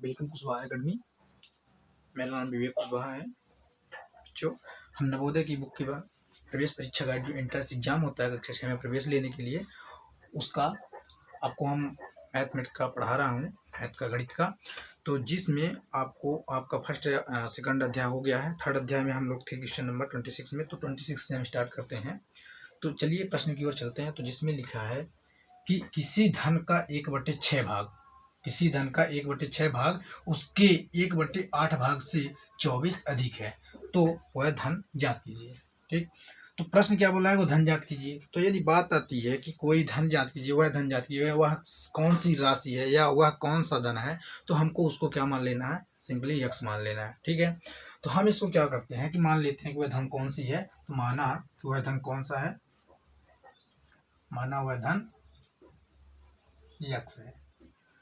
Welcome Kushwaha academy. मेरा नाम विवेक कुशवाहा है। जो हम नवोदय की बुक के बाद प्रवेश परीक्षा गाइड जो एंट्रेंस एग्जाम होता है कक्षा 6 में प्रवेश लेने के लिए, उसका आपको हम मैथमेटिक्स का पढ़ा रहा हूँ, मैथ का, गणित का। तो जिसमें आपको आपका फर्स्ट सेकंड अध्याय हो गया है। थर्ड अध्याय में हम लोग थे क्वेश्चन नंबर 26 में। तो 26 से हम स्टार्ट करते हैं। तो चलिए प्रश्न की ओर चलते हैं। तो जिसमें लिखा है कि किसी धन का 1/6 भाग, किसी धन का 1/6 भाग उसके 1/8 भाग से 24 अधिक है, तो वह धन ज्ञात कीजिए। ठीक, तो प्रश्न क्या बोला है, वो धन ज्ञात कीजिए। तो यदि बात आती है कि कोई धन ज्ञात कीजिए, वह धन ज्ञात कीजिए, वह कौन सी राशि है या वह कौन सा धन है, तो हमको उसको क्या मान लेना है, सिंपली यक्स मान लेना है। ठीक है, तो हम इसको क्या करते हैं कि मान लेते हैं कि वह धन कौन सी है। तो माना कि वह धन कौन सा है, माना वह धन यक्स है।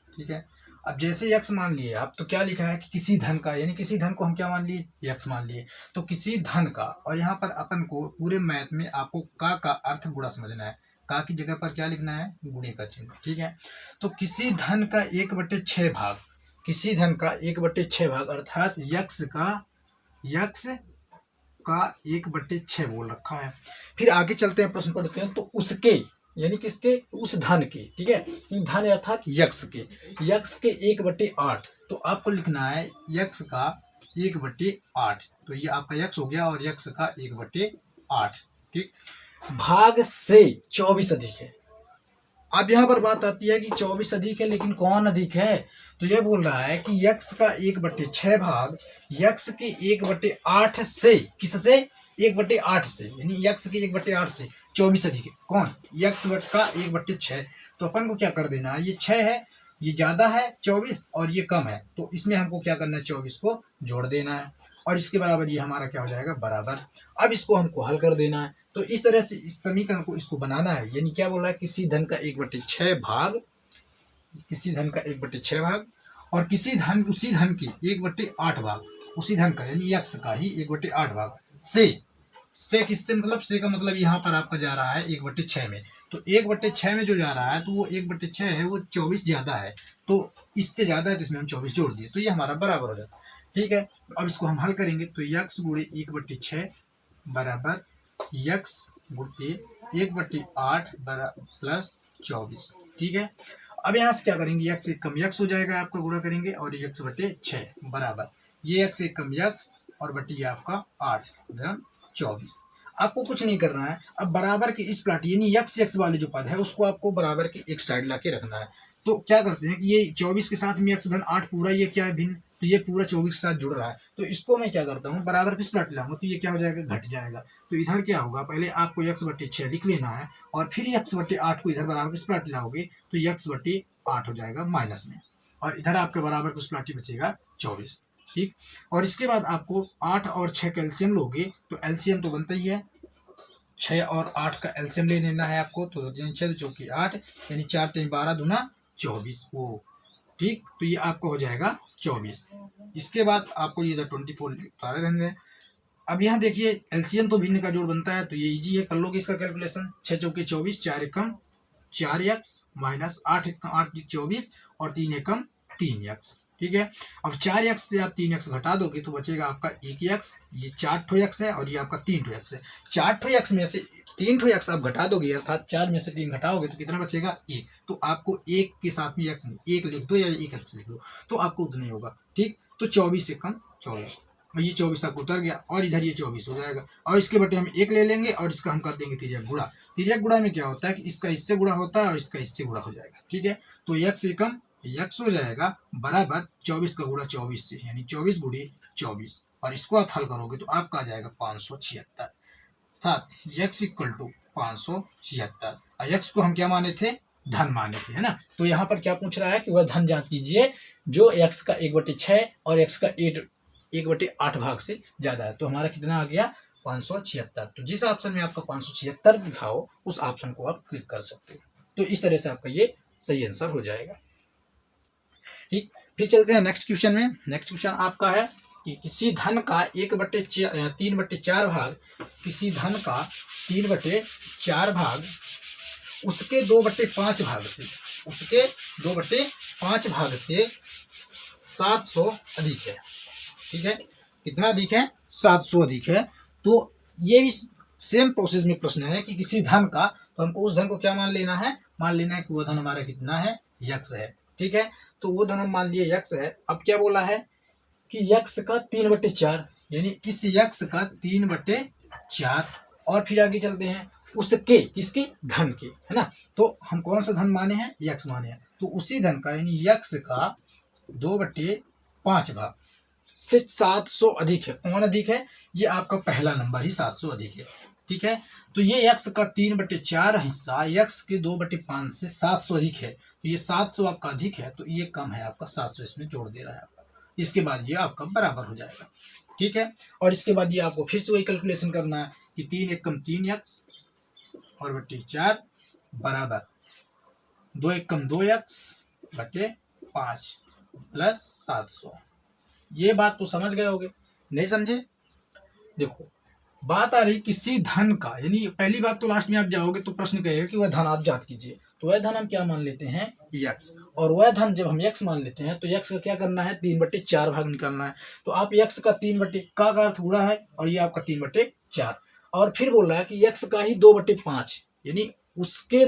ठीक है, अब जैसे यक्स मान लिए आप, तो क्या लिखा है कि किसी धन का, यानी किसी धन को हम क्या मान लिए, यक्स मान लिए। तो किसी धन का, और यहाँ पर अपन को पूरे मैथ में आपको का अर्थ गुणा समझना है। का की जगह पर क्या लिखना है, गुणे का चिन्ह। ठीक है, तो किसी धन का 1/6 भाग, किसी धन का 1/6 भाग अर्थात यक्स का 1/6 बोल रखा है। फिर आगे चलते हैं, प्रश्न पढ़ते हैं। तो उसके, यानी किसके, उस धन के। ठीक है, धन अर्थात यक्स के, यक्स के 1/8। तो आपको लिखना है यक्स का 1/8। तो ये आपका यक्स हो गया, और यक्स का 1/8। ठीक, भाग से 24 अधिक है। अब यहाँ पर बात आती है कि 24 अधिक है, लेकिन कौन अधिक है। तो यह बोल रहा है कि यक्स का 1/6 भाग यक्स के 1/8 से, किससे, 1/8 से, यानी यक्स के 1/8 से 24 अधिक है। कौन, यक्स का 1/6। तो अपन को क्या कर देना है, ये 6 है, ये ज्यादा है 24, और ये कम है। तो इसमें हमको क्या करना है, 24 को जोड़ देना है, और इसके बराबर ये हमारा क्या हो जाएगा, बराबर। अब इसको हमको हल कर देना है। तो इस तरह से इस समीकरण को इसको बनाना है। यानी क्या बोला है, किसी धन का 1/6 भाग, किसी धन का 1/6 भाग, और किसी धन, उसी धन के 1/8 भाग, उसी धन का यानी यक्स का ही 1/8 भाग से किससे, मतलब से का मतलब यहाँ पर आपका जा रहा है 1/6 में। तो 1/6 में जो जा रहा है, तो वो 1/6 है, वो 24 ज्यादा है। तो इससे ज्यादा है, तो इसमें हम 24 जोड़ दिए, तो ये हमारा बराबर हो जाता है। ठीक है, अब इसको हम हल करेंगे। तो यक्स गुणे 1/6 बराबर यक्स गुणे 1/8 प्लस 24। ठीक है, अब यहाँ से क्या करेंगे, यक्स एक कम यक्स हो जाएगा, आपका गुणा करेंगे, और यक्स/6 बराबर ये यक्स एक कम यक्स, और बटे ये आपका 8 24। आपको कुछ नहीं करना है। अब बराबर के इस प्लाट, यानी यक्स यक्स वाले जो पद है उसको आपको बराबर के एक साइड ला के रखना है। तो क्या करते हैं कि ये 24 के साथ में यक्स धन 8 पूरा, ये क्या है, भिन्न, तो ये पूरा 24 के साथ जुड़ रहा है। तो इसको मैं क्या करता हूँ, बराबर किस प्लाट लाऊंगा, तो ये क्या हो जाएगा, घट जाएगा। तो इधर क्या होगा, पहले आपको यक्स/6 लिख लेना है, और फिर यक्स/8 को इधर बराबर किस प्लाट लाओगे, तो यक्स/8 हो जाएगा माइनस में, और इधर आपके बराबर कुछ प्लाटी बचेगा 24। ठीक, और इसके बाद आपको 8 और 6 का एलसीएम लोगे, तो एलसीएम तो बनता ही है, 6 और 8 का एलसीएम ले लेना है आपको। तो 6 चौकी 8, यानी 4 3 12 दूना 24 वो। ठीक, तो ये आपको हो जाएगा 24। इसके बाद आपको ये 24 उतारे रहने दें। अब यहाँ देखिए, एलसीएम तो भिन्न का जोड़ बनता है, तो ये इजी है, कर लोगे इसका कैलकुलेशन। 6 चौके 24, 4 एकम 4 यक्स माइनस 8 एकम 8 24, और 3 एकम 3 यक्स। ठीक है, अब 4 यक्स से आप 3 यक्स घटा दोगे, तो बचेगा आपका 1 यक्स। ये 4 यक्स है, और ये आपका 3 यक्स है। 4 यक्स में से 3 यक्स आप घटा दोगे, अर्थात 4 में से 3 घटाओगे, तो कितना बचेगा, 1। तो आपको 1 के साथ में यक्स 1 लिख दो, या 1 यक्स लिख दो, तो आपको उतना ही होगा। ठीक, तो 24 एकम 24, ये 24 आपको उतर गया, और इधर ये 24 हो जाएगा, और इसके बटे हम 1 ले लेंगे, और इसका हम कर देंगे तिर्यक गुणा। तिर्यक गुणा में क्या होता है कि इसका इससे गुणा होता है, और इसका इससे गुणा हो जाएगा। ठीक है, तो यक्स एकम यक्स हो जाएगा बराबर 24 का गुणा 24 से, यानी 24 गुणे 24, और इसको आप हल करोगे तो आपका आ जाएगा 576, अर्थात यक्स इक्वल टू 576। और यक्स को हम क्या माने थे, धन माने थे, है ना। तो यहाँ पर क्या पूछ रहा है कि वह धन ज्ञात कीजिए जो यक्स का 1/6 और यक्स का 1/8 भाग से ज्यादा है। तो हमारा कितना आ गया, 576। तो जिस ऑप्शन में आपका 576 लिखा हो, उस ऑप्शन को आप क्लिक कर सकते हो। तो इस तरह से आपका ये सही आंसर हो जाएगा। ठीक, फिर चलते हैं नेक्स्ट क्वेश्चन में। नेक्स्ट क्वेश्चन आपका है कि किसी धन का 3/4 भाग, किसी धन का 3/4 भाग उसके 2/5 भाग से, उसके 2/5 भाग से 700 अधिक है। ठीक है, कितना अधिक है? 700 अधिक है। तो ये भी सेम प्रोसेस में प्रश्न है कि किसी धन का, तो हमको उस धन को क्या मान लेना है? मान लेना है कि वो धन हमारा कितना है? यक्स है। ठीक है, तो वो धन हम मान लिए यक्स है। अब क्या बोला है कि यक्स का 3/4, यानी इस यक्स का 3/4। और फिर आगे चलते हैं, उसके, किसके? धन के, है ना। तो हम कौन सा धन माने हैं? यक्स माने हैं। तो उसी धन का यानी यक्स का 2/5 भाग से 700 अधिक है। कौन अधिक है? ये आपका पहला नंबर ही 700 अधिक है। ठीक है, तो ये यक्स का 3/4 हिस्सा यक्स के 2/5 से 700 अधिक है। तो ये 700 आपका अधिक है, तो ये कम है आपका 700, इसमें जोड़ दे रहा है आपका। इसके बाद ये आपका बराबर हो जाएगा। ठीक है, और इसके बाद ये आपको फिर से वही कैलकुलेशन करना है कि 3 एकम 3 यक्स और बटे 4 बराबर 2 एकम 2 यक्स बटे 5 प्लस 700। ये बात तो समझ गए होगे, नहीं समझे? देखो, बात आ रही किसी धन का, यानी पहली बात तो लास्ट में आप जाओगे तो प्रश्न कहेगा कि वह धन आप ज्ञात कीजिए। तो वह धन हम क्या मान लेते हैं? यक्स। और वह धन जब हम यक्स मान लेते हैं तो यक्स का क्या करना है? 3/4 भाग निकालना है। तो आप यक्स का 3 का अर्थ गुणा है, और ये आपका 3/4। और फिर बोल रहा है कि यक्स का ही 2/5, यानी उसके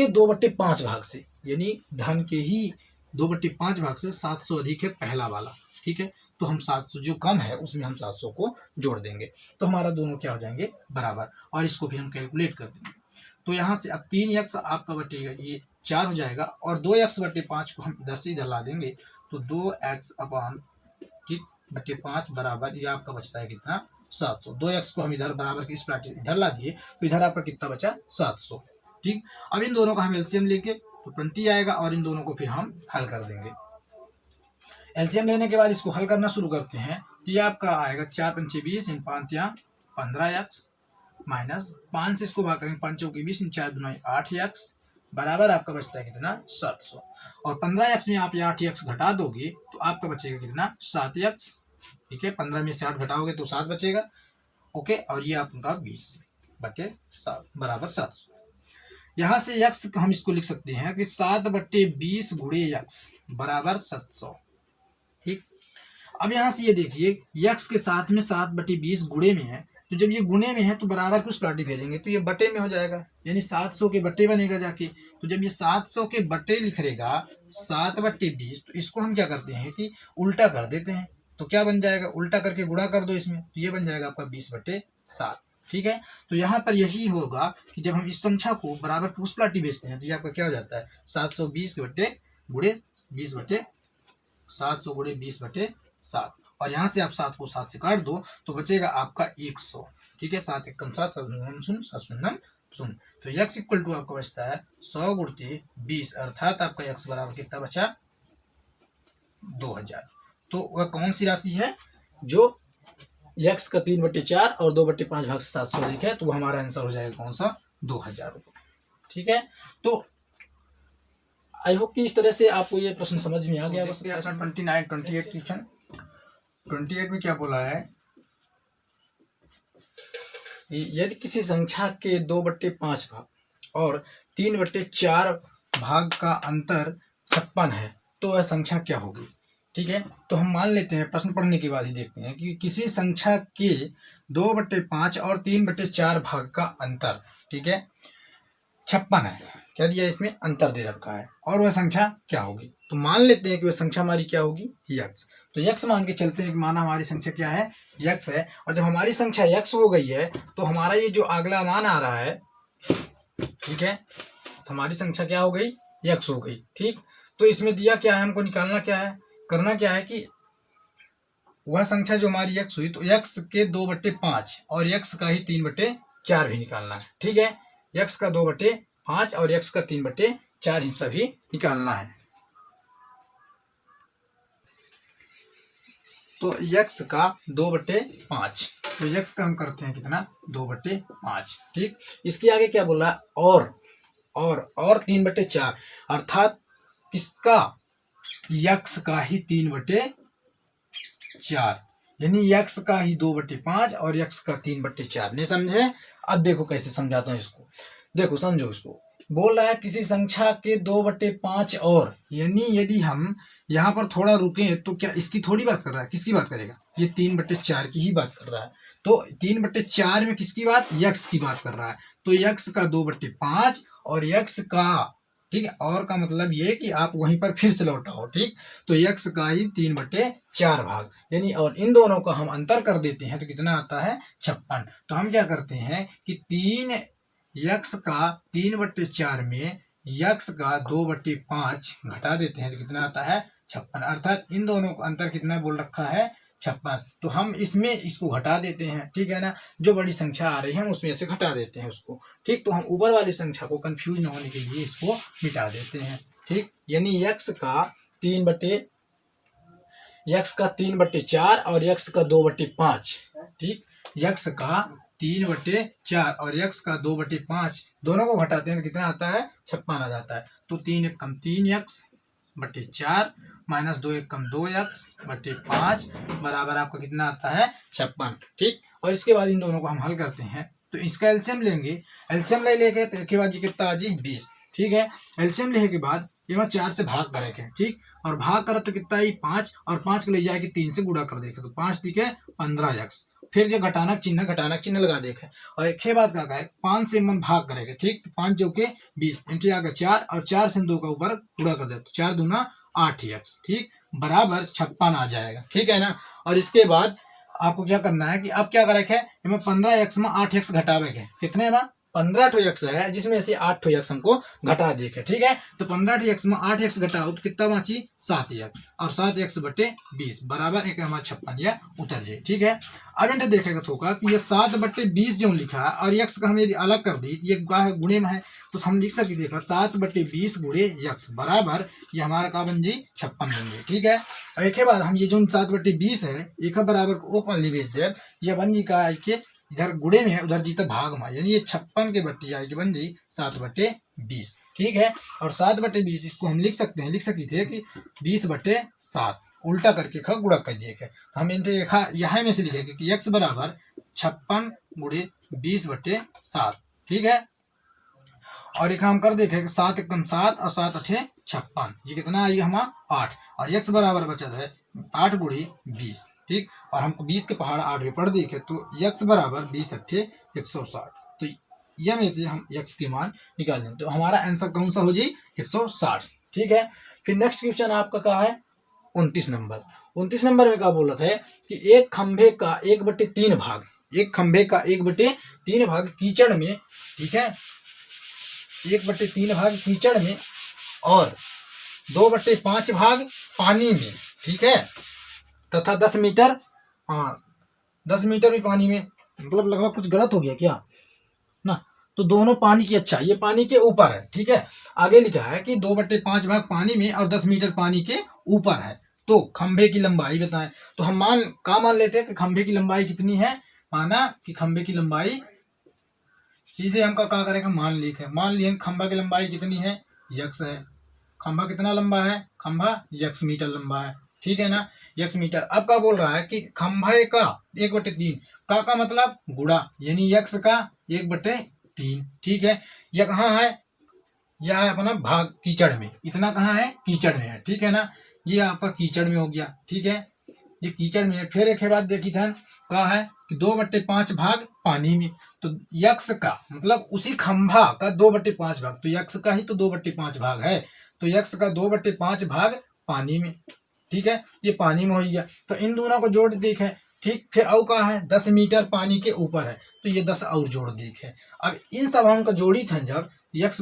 2/5 भाग से, यानी धन के ही 2/5 भाग से 700 अधिक है पहला वाला। ठीक है, तो हम 700 जो कम है उसमें हम 700 को जोड़ देंगे, तो हमारा दोनों क्या हो जाएंगे? बराबर। और इसको फिर हम कैलकुलेट कर देंगे। तो यहाँ से अब 3 यक्स आपका बटेगा, ये 4 हो जाएगा, और 2 यक्स बटे 5 को हम इधर से इधर ला देंगे, तो 2x अपान बटे 5 बराबर, ये आपका बचता है कितना? 700। 2 यक्स को हम इधर बराबर की इस प्लाट इधर ला दिए, तो इधर आपका कितना बचा? 700। ठीक, अब इन दोनों का हम एलसीएम लेंगे तो 20 आएगा, और इन दोनों को फिर हम हल कर देंगे। एलसीएम लेने के बाद इसको हल करना शुरू करते हैं, तो ये आपका आएगा 4 पंचे 20 इन 5 15 यक्स माइनस 5 से इसको भाग करेंगे 5 चौके 20 इन 4 दुनाई 8 यक्स बराबर आपका बचता है कितना? 700। और 15 यक्स में आप ये 8 यक्स घटा दोगे तो आपका बचेगा कितना? 7 यक्स। ठीक है, 15 में से 8 घटाओगे तो 7 बचेगा। ओके, और ये आपका 20/7 बराबर 700। यहाँ से यक्स हम इसको लिख सकते हैं कि 7/20 गुणे यक्स बराबर 700। ठीक, अब यहाँ से ये देखिए, यक्स के साथ में 7/20 गुणे में है, तो जब ये गुणे में है तो बराबर कुछ प्लाटी भेजेंगे तो ये बटे में हो जाएगा, यानी 700 के बटे बनेगा जाके। तो जब ये 700 के बटे लिख रहेगा 7/20, तो इसको हम क्या करते हैं कि उल्टा कर देते हैं। तो क्या बन जाएगा? उल्टा करके गुणा कर दो इसमें, तो ये बन जाएगा आपका 20/7। ठीक है, तो यहाँ पर यही होगा कि जब हम इस संख्या को बराबर की उस प्लाटी भेजते हैं तो ये आपका क्या हो जाता है? 720 बटे गुणे 700 गुणे 20/7। और यहाँ से आप 7 को 7 से काट दो तो बचेगा आपका 100। ठीक है, 7 एकम 7 शून्य शून्य। तो यक्स इक्वल टू आपका बचता है 100 गुणते 20, अर्थात आपका यक्स बराबर कितना बचा? 2000। तो वह कौन सी राशि है? जो यक्स का 3/4 और 2/5 भाग से 700 अधिक है, तो हमारा आंसर हो जाएगा कौन सा? 2000 रुपये। ठीक है, तो आई होप कि इस तरह से आपको ये प्रश्न समझ में आ गया। बस 29 28 क्वेश्चन 28 में क्या बोला है? यदि किसी संख्या के 2/5 भाग और 3/4 भाग का अंतर 56 है तो वह संख्या क्या होगी? ठीक है, तो हम मान लेते हैं, प्रश्न पढ़ने के बाद ही देखते हैं कि किसी संख्या के 2/5 और 3/4 भाग का अंतर, ठीक है, 56 है। क्या दिया इसमें? अंतर दे रखा है, और वह संख्या क्या होगी? तो मान लेते हैं कि वह संख्या हमारी क्या होगी? यक्स। तो यक्स मान के चलते हैं कि माना हमारी संख्या क्या है? यक्स है। और जब हमारी संख्या यक्स हो गई है तो हमारा ये जो अगला मान आ रहा है, ठीक है, तो हमारी संख्या क्या हो गई? यक्स हो गई। ठीक, तो इसमें दिया क्या है? हमको निकालना क्या है? करना क्या है कि वह संख्या जो हमारी यक्स हुई, तो यक्स के 2/5 और यक्स का ही 3/4 भी निकालना है। ठीक है, यक्स का 2/5 और यक्स का 3/4 हिस्सा भी निकालना है। तो यक्स का 2/5, तो यक्स का हम करते हैं कितना? 2/5। ठीक, इसके आगे क्या बोला? और 3/4, अर्थात किसका? यक्स का ही 3/4, यानी यक्स का ही 2/5 और यक्स का 3/4। नहीं समझे? अब देखो कैसे समझाता हूँ इसको। देखो, समझो इसको। बोल रहा है किसी संख्या के 2/5 और, यानी यदि हम यहाँ पर थोड़ा रुके तो क्या इसकी थोड़ी बात कर रहा है, किसकी बात करेगा, ये 3/4 की ही बात कर रहा है। तो 3/4 में किसकी बात, यक्स की बात कर रहा है। तो यक्स का 2/5 और यक्स का, ठीक है, और का मतलब ये कि आप वहीं पर फिर से लौटाओ, ठीक। तो यक्स का ही 3/4 भाग, यानी और इन दोनों का हम अंतर कर देते हैं तो कितना आता है 56। तो हम क्या करते हैं कि 3 यक्स का 3/4 में यक्स का 2/5 घटा देते हैं तो कितना आता है 56, अर्थात इन दोनों का अंतर कितना बोल रखा है 56। तो हम इसमें इसको घटा देते हैं, ठीक है ना, जो बड़ी संख्या आ रही है हम उसमें से घटा देते हैं उसको, ठीक। तो हम ऊपर वाली संख्या को कंफ्यूज न होने के लिए इसको मिटा देते हैं, ठीक। यानी यक्स का 3/4 और यक्स का 2/5, ठीक। यक्स का 3/4 और यक्स का 2/5 दोनों को घटाते हैं तो कितना आता है 56 आ जाता है। तो 3 × 3 3x/4 माइनस 2 × 2x/5 बराबर आपका कितना आता है 56, ठीक। और इसके बाद इन दोनों को हम हल करते हैं तो इसका एलसीएम लेंगे, एलसीएम ले लेंगे तो एक बाद कितना आ जी 20, ठीक है। एलसीएम लेने के बाद ये 4 से भाग करेंगे, ठीक, और भाग करो तो कितना आई 5, और 5 को ले जाके 3 से गुणा कर देखे तो 5 दिखे 15x, फिर जो घटाना चिन्ह लगा देखे, और एक बात क्या है 5 से हम भाग करेंगे, ठीक। तो 5 जो के 20 इंटू आ गया 4, और 4 से 2 का ऊपर गुणा कर दे तो 4 दूना 8x, ठीक, बराबर 56 आ जाएगा, ठीक है ना। और इसके बाद आपको क्या करना है कि अब क्या करेंगे, 15x में 8x घटावे, कितने में 15 ठो x है जिसमें से 8 ठो x हमको घटा देखे, ठीक है। तो 15 ठो x में 8x घटाओ तो कितना बाची 7x, और 7x/20 बराबर एक हमारा 56 या उतर जाए, ठीक है। अब इन्हें देखेगा थोड़ा कि ये 7/20 जो लिखा है और x का हम यदि अलग कर दी ये क्या है गुणे में है, तो हम लिख सकते देखा 7/20 गुणे x बराबर ये हमारा का बन जी 56 बन जाए, ठीक है। और एक बात हम ये जो 7/20 है एक बराबर को ऊपर लिवेज दे, ये बन जी का के इधर गुड़े में है उधर जीता भाग में, यानी ये 56 के बट्टी आएगी बन जी 7/20, ठीक है। और 7/20 इसको हम लिख सकते हैं, लिख सकते थे कि 20/7 उल्टा करके खा गुड़ा कर दिए, तो हम इनसे यहाँ में से लिखेंगे कि x बराबर 56 गुणे 20/7, ठीक है। और एक हम कर देखे 7 × 7 और 7 × 8 56, ये कितना आई हमारा 8, और x बराबर बचा है 8 गुणे 20, ठीक। और हमको 20 के पहाड़ 8 में पढ़ देखे तो x बराबर 20/8 160, तो यह में से हम x के मान निकाल दें तो हमारा आंसर कौन सा हो जी 160, ठीक है। फिर नेक्स्ट क्वेश्चन आपका क्या है 29 नंबर। 29 नंबर में क्या बोल रहा था कि एक खंभे का 1/3 भाग, एक खंभे का 1/3 भाग कीचड़ में, ठीक है, 1/3 भाग कीचड़ में और 2/5 भाग पानी में, ठीक है, तथा 10 मीटर, हाँ 10 मीटर भी पानी में, मतलब लगभग कुछ गलत हो गया क्या ना, तो दोनों पानी की, अच्छा ये पानी के ऊपर है, ठीक है। आगे लिखा है कि 2/5 भाग पानी में और 10 मीटर पानी के ऊपर है, तो खंभे की लंबाई बताएं। तो हम मान लेते हैं कि खंभे की लंबाई कितनी है, माना कि खंभे की लंबाई सीधे हमका क्या करेगा मान लिए खंभा की लंबाई कितनी है यक्स है, खंभा कितना लंबा है, खंभा यक्स मीटर लंबा है, ठीक है ना, यक्स मीटर। अब क्या बोल रहा है कि खंभे का 1/3 का मतलब गुड़ा, यानी यक्स का 1/3, ठीक है। यह कहाँ है, यह है अपना भाग कीचड़ में, इतना कहाँ है कीचड़ में है, ठीक है ना, ये आपका कीचड़ में हो गया, ठीक है, ये कीचड़ में है। फिर एक बात देखी था कहा है कि 2/5 भाग पानी में, तो यक्स का मतलब उसी खंभा का 2/5 भाग, तो यक्स का ही तो 2/5 भाग है, तो यक्स का 2/5 भाग पानी में, ठीक है, ये पानी में हो गया। तो इन दोनों को जोड़ देखे, ठीक। फिर और कहा है 10 मीटर पानी के ऊपर है, तो ये 10 और जोड़ देखे। अब इन सब अंक जोड़ी थे जब यक्स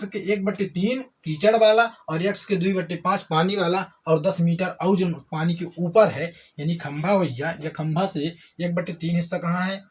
के 1/3 कीचड़ वाला और यक्स के 2/5 पानी वाला और 10 मीटर और जो पानी के ऊपर है यानी खंभा हो गया, या खंभा से 1/3 हिस्सा कहाँ है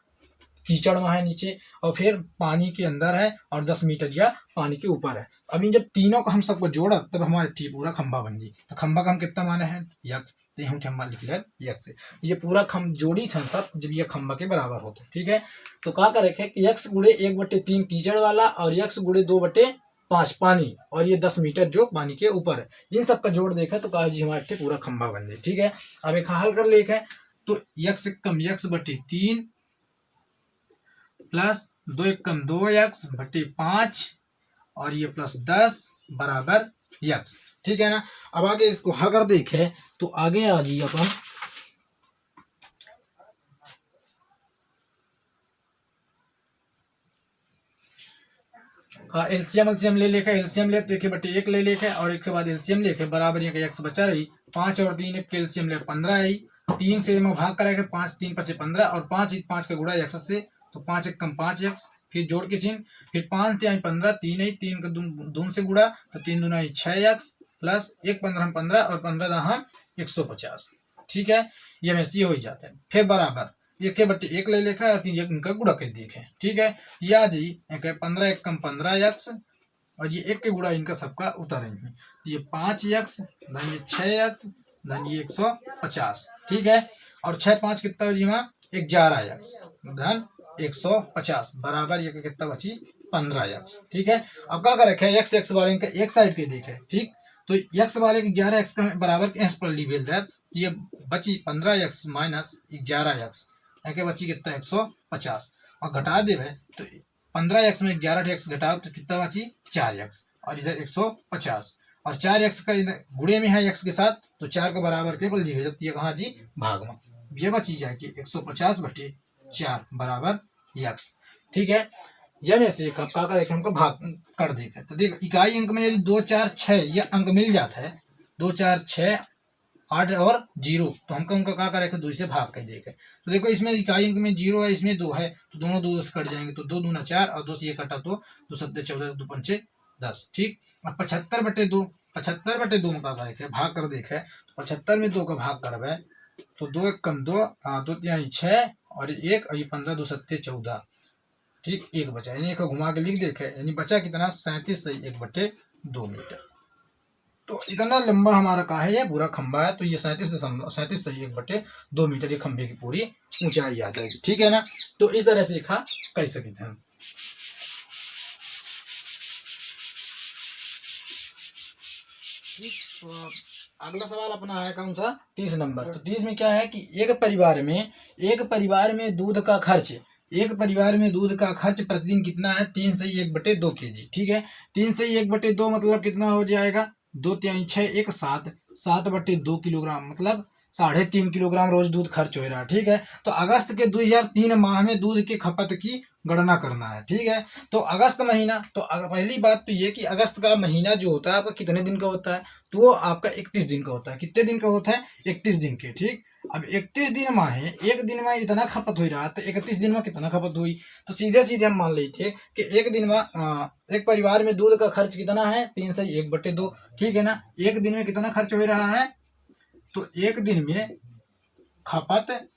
कीचड़ में है नीचे, और फिर पानी के अंदर है और 10 मीटर या पानी के ऊपर है। अब इन जब तीनों को हम सबको जोड़ा तब हमारे ठीक पूरा खंभा बन गई। तो खंभा का हम कितना माने हैं यक्स, खंभा लिख लिया यक्स, ये पूरा जोड़ी था सब जब ये खंभा के बराबर होते, ठीक है। तो क्या करे कि यक्स गुणे 1/3 कीचड़ वाला और यक्स गुणे 2/5 पानी और ये 10 मीटर जो पानी के ऊपर है, इन सब का जोड़ देखा तो कहा जी हमारे पूरा खंभा बन जाए, ठीक है। अब एक हल कर लेके तो यक्स कम यक्स/3 प्लस 2 × 2 x/5 और ये +10 बराबर यक्स। ठीक है ना। अब आगे इसको हल कर देखें तो आगे आ जाइए अपन एलसीएम ले लेके एलसीएम ले तो 1/1 ले लेके और एक के बाद एलसीएम लेके बराबर ये एक्स बचा रही 5 और 3 एक एलसीएम ले 15 आई 3 से में भाग करेगा 5 3 5 15 और 5 का गुणा एक्स से तो 5 1 कम 5 एक्स फिर जोड़ के चिन्ह फिर 5 3 15 3 आई 3 का दून से गुणा तो 3 दूना 6 एक्स प्लस 1 15 15 और 15 दहा 150। ठीक है ये वैसे हो ही जाता है। फिर बराबर 1/1 ले लेखा और 3 इनका गुणा कर देखे। ठीक है या जी 15 1 कम 15 एक्स और ये 1 के गुणा इनका सबका उतारेंगे ये 5 एक्स धन ये 6 एक्स धन ये 150। ठीक है और 6 5 कितना हो जी वहाँ 11 एक्स धन 150 बराबर ये कितना बची 15 एक्स। ठीक है अब क्या कर रखे एक्स एक्स वाले इनका एक साइड के देखे। ठीक तो एक्स वाले के 11 एक्स का बराबर एक्स पर लिवेल है ये बची 15 एक्स माइनस 11 एक्स के बची कितना 150 और घटा दे तो 15 एक्स में 11 एक्स घटाओ तो कितना बची 4 एक्स और इधर 150 और 4 एक्स का इधर गुणे में है एक्स के साथ तो 4 के बराबर के बल जी जब कहाँ जी भाग में ये बची जाएगी 150/4 बराबर एक्स। ठीक है जब ऐसे का देखे हमको भाग कर देखे तो देख इकाई अंक में यदि 2 4 6 ये अंक मिल जाता है 2 4 6 8 और 0 तो हमको उनका क्या करें 2 से भाग कर देखे तो देखो इसमें इकाई अंक में 0 है इसमें 2 है तो दोनों 2 से कट जाएंगे तो 2 दूना 4 और 2 से ये कटा तो 2 7 14 2 5 10। ठीक अब 75/2 75/2 में क्या करें भाग कर देखे तो 75 में 2 का भाग करवे तो 2 1 कम 2 2 3 6 और 1 और ये 15 2 7 14। ठीक 1 बचा यानी एक घुमा के लिख देखे यानी बचा कितना 37 सही 1/2 मीटर। तो इतना लंबा हमारा का है ये पूरा खंबा है तो ये 37 सही 1/2 मीटर ये खंबे की पूरी ऊंचाई आ जाएगी। ठीक है ना तो इस तरह से लिखा कह सकते हैं। तो अगला सवाल अपना है कौन सा 30 नंबर। तो 30 में क्या है कि एक परिवार में दूध का खर्च प्रतिदिन कितना है 3 से 1/2 kg। ठीक है 3 से 1/2 मतलब कितना हो जाएगा 2 3 6 1 7 7/2 किलोग्राम मतलब 3.5 किलोग्राम रोज दूध खर्च हो रहा है। ठीक है तो अगस्त के 2003 माह में दूध की खपत की गणना करना है। ठीक है तो अगस्त महीना तो पहली बात तो ये कि अगस्त का महीना जो होता है आपका कितने दिन का होता है तो वो आपका 31 दिन का होता है। कितने दिन का होता है 31 दिन के। ठीक अब 31 दिन में है एक दिन में इतना खपत हो रहा है तो 31 दिन में कितना खपत हुई तो सीधे सीधे हम मान लेते कि एक दिन में एक परिवार में दूध का खर्च कितना है 3 से 1/2। ठीक है ना एक दिन में कितना खर्च हो रहा है तो एक दिन में खपत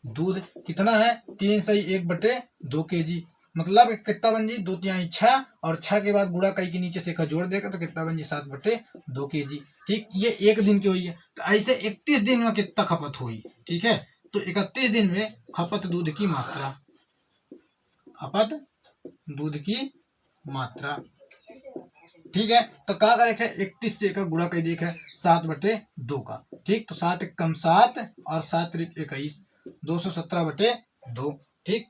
दूध कितना है 3 से 1/2 kg मतलब कितना बन जी 2 3 6 और 6 के बाद गुणा कई के नीचे से जोड़ देगा तो कितना बन जी 7/2 kg। ठीक ये एक दिन की हुई है तो ऐसे 31 दिन में कितना खपत हुई। ठीक है तो 31 दिन में खपत दूध की मात्रा। ठीक है तो क्या करें 31 से का गुणा कर देखे 7/2 का। ठीक तो 7 1 कम 7 और 7 21 217/2। ठीक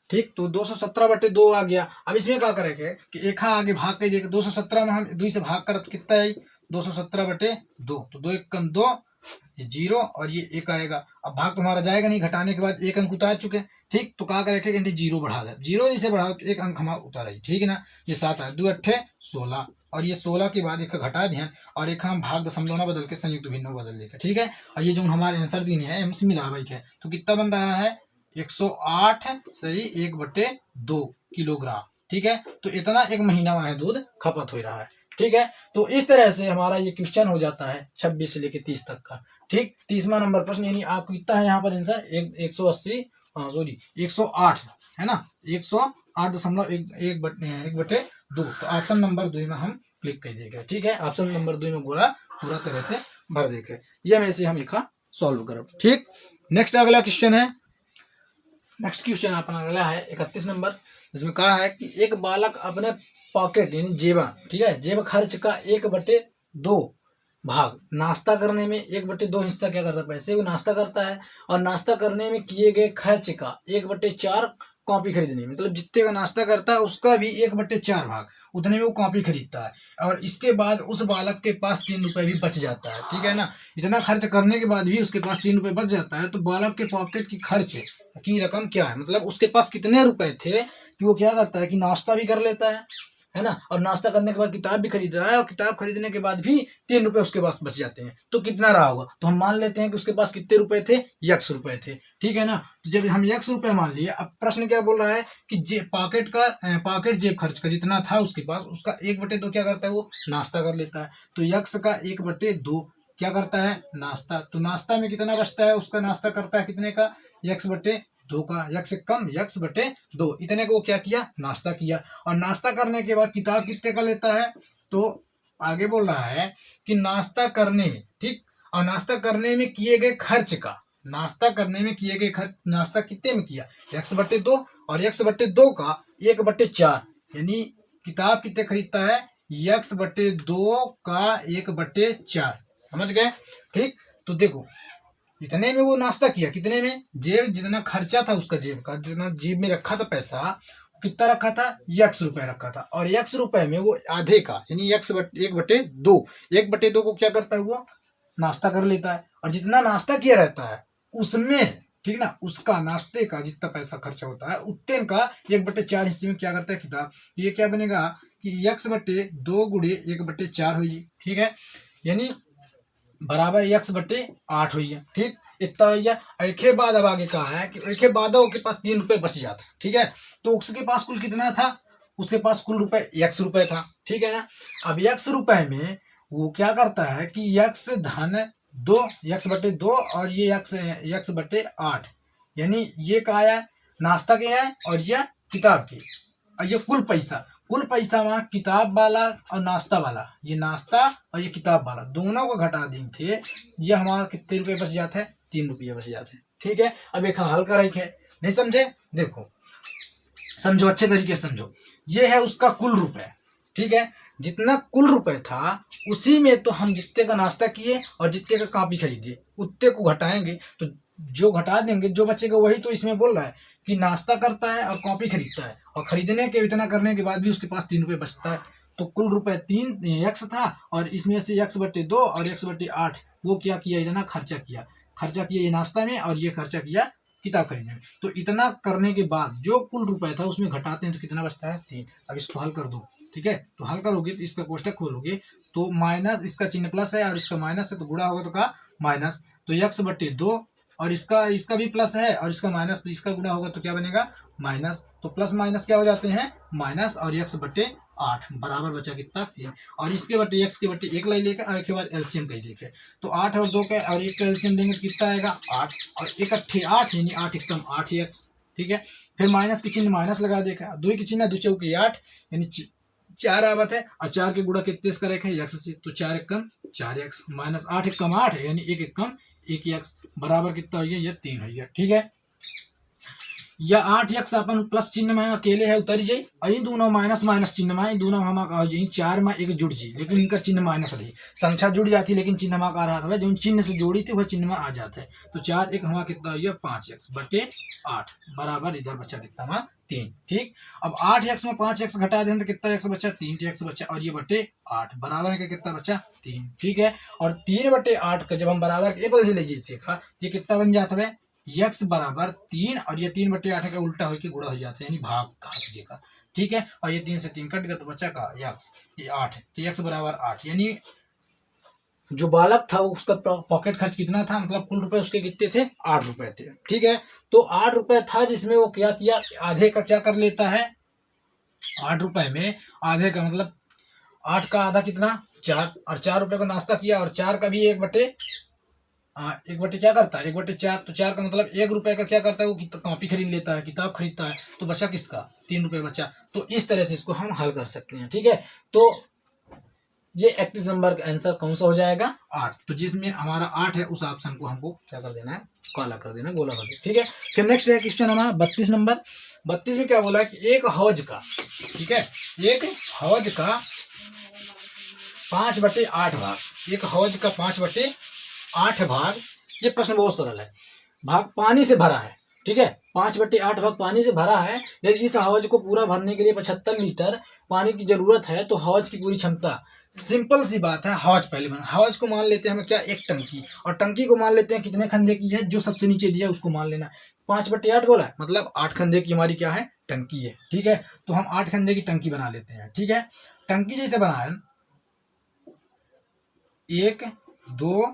ठीक तो 217/2 आ गया। अब इसमें क्या करेंगे कि एक आगे भाग के देखे 217 में हम 2 से भाग कर तो कितना है 217/2 तो 2 1 कम 2 ये 0 और ये 1 आएगा। अब भाग तुम्हारा जाएगा नहीं घटाने के बाद 1 अंक उतार चुके। ठीक तो क्या करेंगे 0 बढ़ा दे 0 जैसे बढ़ाओ तो 1 अंक हमारा उतारा। ठीक है ना ये 7 है 2 8 16 और ये 16 के बाद एक घटा ध्यान और एक हम भाग दशमलव ना बदल के संयुक्त भिन्न बदल देगा। ठीक है और ये जो हमारे आंसर दिन है हमसे मिला भाई है तो कितना बन रहा है 108 सही 1/2 किलोग्राम। ठीक है तो इतना एक महीना में दूध खपत हो रहा है। ठीक है तो इस तरह से हमारा ये क्वेश्चन हो जाता है 26 से लेके 30 तक का। ठीक 30वां नंबर प्रश्न यानी आपको कितना है यहाँ पर आंसर 108 है ना 108.1/2 तो ऑप्शन नंबर 2 में हम क्लिक कर देंगे। ठीक है ऑप्शन नंबर 2 में पूरा तरह से भर देंगे ये में से हम लिखा सॉल्व करो। ठीक नेक्स्ट अगला क्वेश्चन है नेक्स्ट क्वेश्चन अपना अगला है 31 नंबर जिसमें कहा है कि एक बालक अपने पॉकेट यानी जेब ठीक है जेब खर्च का 1/2 भाग नाश्ता करने में 1/2 हिस्सा क्या करता है, पैसे को नाश्ता करता है, और नाश्ता करने में किए गए खर्च का 1/4 कॉपी खरीदने में, मतलब जितने का नाश्ता करता है उसका भी 1/4 भाग उतने में वो कॉपी खरीदता है। और इसके बाद उस बालक के पास 3 रुपए भी बच जाता है, ठीक है ना। इतना खर्च करने के बाद भी उसके पास 3 रुपए बच जाता है, तो बालक के पॉकेट की खर्च की रकम क्या है, मतलब उसके पास कितने रुपए थे कि वो क्या करता है कि नाश्ता भी कर लेता है ना, और नाश्ता करने के बाद किताब भी खरीद रहा है, और किताब खरीदने के बाद भी 3 रुपए उसके पास बच जाते हैं। तो कितना रहा होगा, तो हम मान लेते हैं कि उसके पास कितने रुपए थे, यक्स रुपए थे, ठीक है ना। तो जब हम यक्स रुपए मान लिए, अब प्रश्न क्या बोल रहा है कि पॉकेट जेब खर्च का जितना था उसके पास, उसका 1/2 क्या करता है, वो नाश्ता कर लेता है। तो यक्स का 1/2 क्या करता है, नाश्ता। तो नाश्ता में कितना बचता है, उसका नाश्ता करता है कितने का, यक्स/2 का, यक्स से कम यक्स/2 इतने को क्या किया, नाश्ता किया। और नाश्ता करने के बाद किताब कितने का लेता है, तो आगे बोल रहा है कि नाश्ता करने में, ठीक, और नाश्ता करने में किए गए खर्च का, नाश्ता करने में किए गए खर्च, नाश्ता कितने में किया, यक्स/2, और यक्स/2 का 1/4, यानी किताब कितने खरीदता है, यक्स/2 का 1/4, समझ गए, ठीक। तो देखो इतने में वो नाश्ता किया, कितने में, जेब जितना खर्चा था उसका, जेब का जितना जेब में रखा था पैसा, कितना रखा था, यक्स रुपए रखा था, और यक्स रुपए में वो आधे का यानी 1/2 को क्या करता है, वो नाश्ता कर लेता है। और जितना नाश्ता किया रहता है उसमें, ठीक ना, उसका नाश्ते का जितना पैसा खर्चा होता है उतने का 1/4 हिस्से में क्या करता है किताब। ये क्या बनेगा कि यक्स/2 गुणे 1/4 हुई, ठीक है, यानी बराबर यक्स/8 हुई है, ठीक, इतना हो गया। एक के बाद अब आगे कहा है कि एक के बाद के पास 3 रुपए बच जाता है, ठीक है। तो उसके पास कुल कितना था, उसके पास कुल रुपए यक्स रुपए था, ठीक है ना। अब यक्स रुपए में वो क्या करता है कि यक्स धन 2, यक्स/2, और ये यक्स/8, यानी ये का आया नाश्ता के है, और ये किताब की, और ये कुल पैसा वहाँ किताब वाला और नाश्ता वाला, ये नाश्ता और ये किताब वाला दोनों को घटा दें थे, ये हमारा कितने रुपए बच जाते हैं, 3 रुपये बच जाते हैं, ठीक है। अब एक हल का रख है, नहीं समझे, देखो समझो अच्छे तरीके से समझो, ये है उसका कुल रुपए, ठीक है। जितना कुल रुपए था उसी में तो हम जितने का नाश्ता किए और जितने का कॉपी खरीदे उतने को घटाएंगे, तो जो घटा देंगे जो बचेगा वही तो इसमें बोल रहा है कि नाश्ता करता है और कॉपी खरीदता है, और खरीदने के इतना करने के बाद भी उसके पास 3 रुपये बचता है। तो कुल रुपए 3 यक्स था, और इसमें से यक्स/2 और यक्स/8 वो क्या किया, इतना खर्चा किया ये नाश्ता में, और ये खर्चा किया किताब खरीदने में। तो इतना करने के बाद जो कुल रुपए था उसमें घटाते हैं तो कितना बचता है, 3। अब इसको हल कर दो, ठीक है। तो हल करोगे तो इसका कोष्टक खोलोगे तो माइनस, इसका चिन्ह प्लस है और इसका माइनस है, तो गुणा होगा तो का माइनस, तो यक्स/2, और इसका भी प्लस है और इसका माइनस, तो इसका गुणा होगा तो क्या बनेगा, माइनस। तो प्लस माइनस क्या हो जाते हैं, माइनस, और यक्स/8 बराबर बचा कितना, 3। और इसके बटे यक्स के बटे 1 ले लेकर, और के बाद एलसीएम कही देखे, तो 8 और 2 का और 1 का एलसीएम देंगे तो कितना आएगा, 8, और 1 अट्ठे 8 यानी 8 एकम 8 यक्स, ठीक है। फिर माइनस के चिन्ह माइनस लगा देखा, 2 की चिन्ह 2 चौके 8 यानी 4 आवत है, और 4 के गुणा कितने से करें यक्स से, तो 4 एकम 4 यक्स, माइनस 8 एकम 8 यानी 1 एकम 1 यक्स, बराबर कितना हो गया, ये 3 हो गया, ठीक है। या 8 यक्स अपन प्लस चिन्ह में अकेले है उतर जाई, अई दोनों माइनस माइनस चिन्ह में दोनों हम हो जाई 4 में 1 जुड़ जी, लेकिन इनका चिन्ह माइनस रही, संख्या जुड़ जाती लेकिन चिन्ह में आ रहा था, जो चिन्ह से जोड़ी थी वह चिन्ह में आ जाता है। तो 4 1 हमारा कितना हो गया, 5 यक्स बटे 8 बराबर इधर बचा कितना हमारा 3, ठीक। अब 8 यक्स में 5 यक्स घटा दें तो कितना यक्स बचा, 3 यक्स बचा, और ये बटे 8 बराबर का कितना बचा, 3, ठीक है। और 3/8 का जब हम बराबर के बदल ले देखा ये कितना बन जाता है, यक्स बराबर 3, और ये 3/8 का उल्टा होकर गुणा हो जाता है यानी भाग घात का, ठीक है। और ये 3 से 3 कट गया तो बचा का यक्स, ये 8, तो यक्स बराबर 8, यानी जो बालक था उसका पॉकेट खर्च कितना था, मतलब कुल रुपए उसके कितने थे, 8 रुपए थे, ठीक है। तो 8 रुपए था जिसमें वो क्या किया, आधे का क्या कर लेता है, 8 रुपए में आधे का मतलब 8 का आधा कितना, 4, और 4 रुपए का नाश्ता किया, और 4 का भी 1/1 क्या करता है, 1/4, तो 4 का मतलब 1 रुपए का क्या करता है, वो कॉपी खरीद लेता है, किताब खरीदता है, तो बचा किसका, 3 रुपए बचा। तो इस तरह से इसको हम हल कर सकते हैं, ठीक है। तो ये 31 नंबर का आंसर कौन सा हो जाएगा, 8। तो जिसमें हमारा 8 है उस ऑप्शन को हमको क्या कर देना है, काला कर देना, गोला कर देना, ठीक है। फिर नेक्स्ट है क्वेश्चन हमारा 32 नंबर। 32 में क्या बोला है कि एक हौज का, ठीक है, एक हौज का 5/8 भाग, एक हौज का 5/8 भाग, ये प्रश्न बहुत सरल है, भाग पानी से भरा है, ठीक है, 5/8 भाग पानी से भरा है। यदि इस हौज को पूरा भरने के लिए 75 लीटर पानी की जरूरत है तो हौज की पूरी क्षमता, सिंपल सी बात है, हौज पहले बना, हौज को मान लेते हैं हम क्या, एक टंकी, और टंकी को मान लेते हैं कितने खंधे की है, जो सबसे नीचे दिया उसको मान लेना, 5/8 बोला है, मतलब 8 खंधे की हमारी क्या है, टंकी है, ठीक है। तो हम 8 खंधे की टंकी बना लेते हैं, ठीक है। टंकी जैसे बनाए 1 2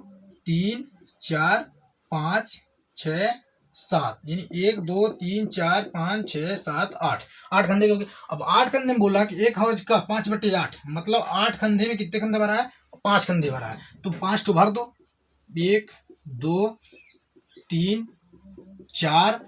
3 4 5 6 7, यानी 1 2 3 4 5 6 7 8, 8 खंधे के हो गए। अब 8 खंधे में बोला कि एक हौज का 5/8, मतलब 8 खंधे में कितने खंधे भरा है, 5 खंधे भरा है, तो 5 तो भर दो, 1 2 3 4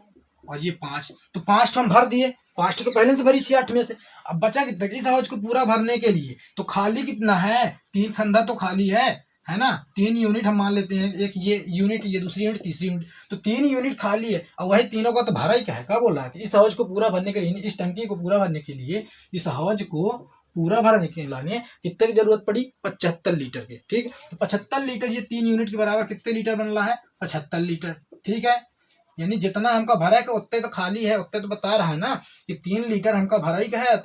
और ये 5, तो 5 तो हम भर दिए, 5 तो पहले से भरी थी 8 में से। अब बचा कितना, इस हौज को पूरा भरने के लिए तो खाली कितना है, 3 खंधा तो खाली है ना, 3 यूनिट हम मान लेते हैं, एक ये यूनिट, ये दूसरी यूनिट, तीसरी यूनिट, तो 3 यूनिट खाली है, और वही तीनों का तो भरा ही क्या बोल रहा है कि इस हौज को पूरा भरने के लिए, इस टंकी को पूरा भरने के लिए, इस हौज को पूरा भरने के लिए कितने की जरूरत पड़ी, 75 लीटर की, ठीक। तो 75 लीटर, ये 3 यूनिट के बराबर कितने लीटर बन रहा है, 75 लीटर, ठीक है। यानी जितना हमका भरा है उतने तो खाली है, उतने तो बता रहा है ना कि 3 लीटर हमका भरा ही है,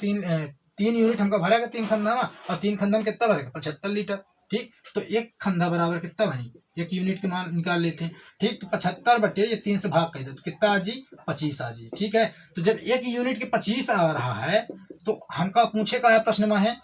3 यूनिट हमका भरा है 3 खंधा में, और 3 खंधा में कितना भरेगा, 75 लीटर, ठीक। तो एक खंधा बराबर कितना बनी, एक यूनिट के मान निकाल लेते हैं, ठीक। तो 75 बटे ये 3 से भाग कर दे तो कितना आ जी, 25 आ जी, ठीक है। तो जब एक यूनिट के 25 आ रहा है तो हमका पूछे का है, प्रश्न में है,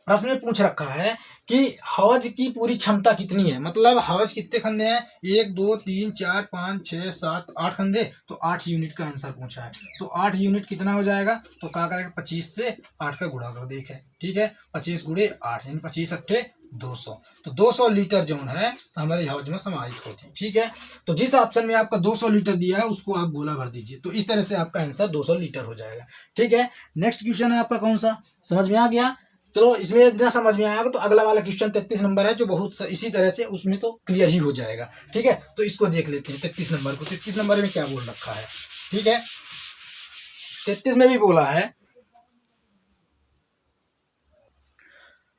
प्रश्न में पूछ रखा है कि हौज की पूरी क्षमता कितनी है, मतलब हौज कितने खंधे हैं, 1 2 3 4 5 6 7 8 खंधे, तो 8 यूनिट का आंसर पूछा है। तो 8 यूनिट कितना हो जाएगा, तो क्या करेगा, 25 से 8 का गुणा कर देखे, ठीक है, 25 गुणे 8 यानी 25 अट्ठे 200, तो 200 लीटर जो है तो हमारे हौज में समाहित होती है, ठीक है। तो जिस ऑप्शन में आपका 200 लीटर दिया है उसको आप गोला भर दीजिए, तो इस तरह से आपका आंसर 200 लीटर हो जाएगा, ठीक है। नेक्स्ट क्वेश्चन है आपका कौन सा, समझ में आ गया, चलो इसमें इतना समझ में आएगा तो अगला वाला क्वेश्चन 33 नंबर है, जो बहुत इसी तरह से उसमें तो क्लियर ही हो जाएगा, ठीक है। तो इसको देख लेते हैं 33 नंबर को, 33 नंबर में क्या बोल रखा है, ठीक है। 33 में भी बोला है,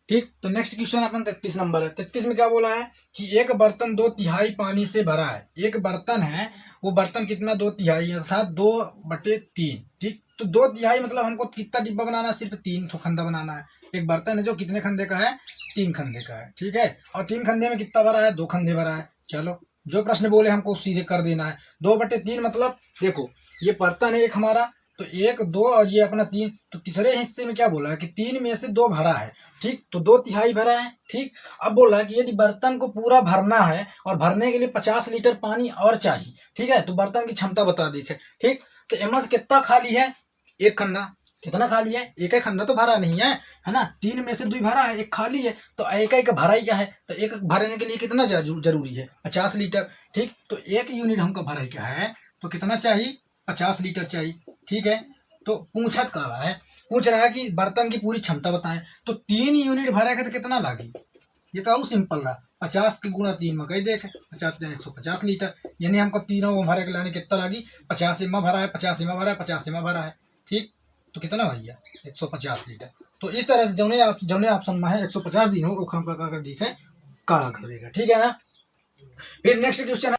ठीक। तो नेक्स्ट क्वेश्चन अपन 33 नंबर है, 33 में क्या बोला है कि एक बर्तन 2/3 पानी से भरा है, एक बर्तन है, वो बर्तन कितना 2/3 अर्थात 2/3, ठीक। तो 2/3 मतलब हमको कितना डिब्बा बनाना है, सिर्फ 3 खंधा बनाना है, एक बर्तन है जो कितने खंधे का है, 3 खंधे का है, ठीक है। और 3 खंधे में कितना भरा है, 2 खंधे भरा है, चलो जो प्रश्न बोले हमको सीधे कर देना है। 2/3 मतलब देखो ये बर्तन है एक हमारा, तो 1 2 और ये अपना 3, तो तीसरे हिस्से में क्या बोला है कि 3 में से 2 भरा है, ठीक। तो 2/3 भरा है, ठीक। अब बोला है कि यदि बर्तन को पूरा भरना है और भरने के लिए 50 लीटर पानी और चाहिए, ठीक है, तो बर्तन की क्षमता बता देखे, ठीक। तो एम से कितना खाली है, एक खंधा, कितना खाली है, एक खंधा तो भरा नहीं है ना, 3 में से 2 भरा है, एक खाली है, तो एक भरा ही क्या है, तो एक भरने के लिए कितना जरूरी है, 50 लीटर, ठीक। तो 1 यूनिट हमका भरा क्या है, तो कितना चाहिए, 50 लीटर चाहिए, ठीक है। तो पूछत कर रहा है, पूछ रहा है कि बर्तन की पूरी क्षमता बताएं, तो 3 यूनिट भरेगा तो कितना लागी, ये तो सिंपल रहा, 50 के गुणा 3 में कही देखे 50 150 लीटर, यानी हमको तीनों में भरे के लाने कितना लागी, 50 इमा भरा है, 50 इमा भरा है, 50 इमा भरा है, ठीक। तो कितना भैया 150 लीटर। तो इस तरह से जौने ऑप्शन में है 150 दिन हो, वो हम का कर दिखे काला कर देगा, ठीक है ना। फिर नेक्स्ट क्वेश्चन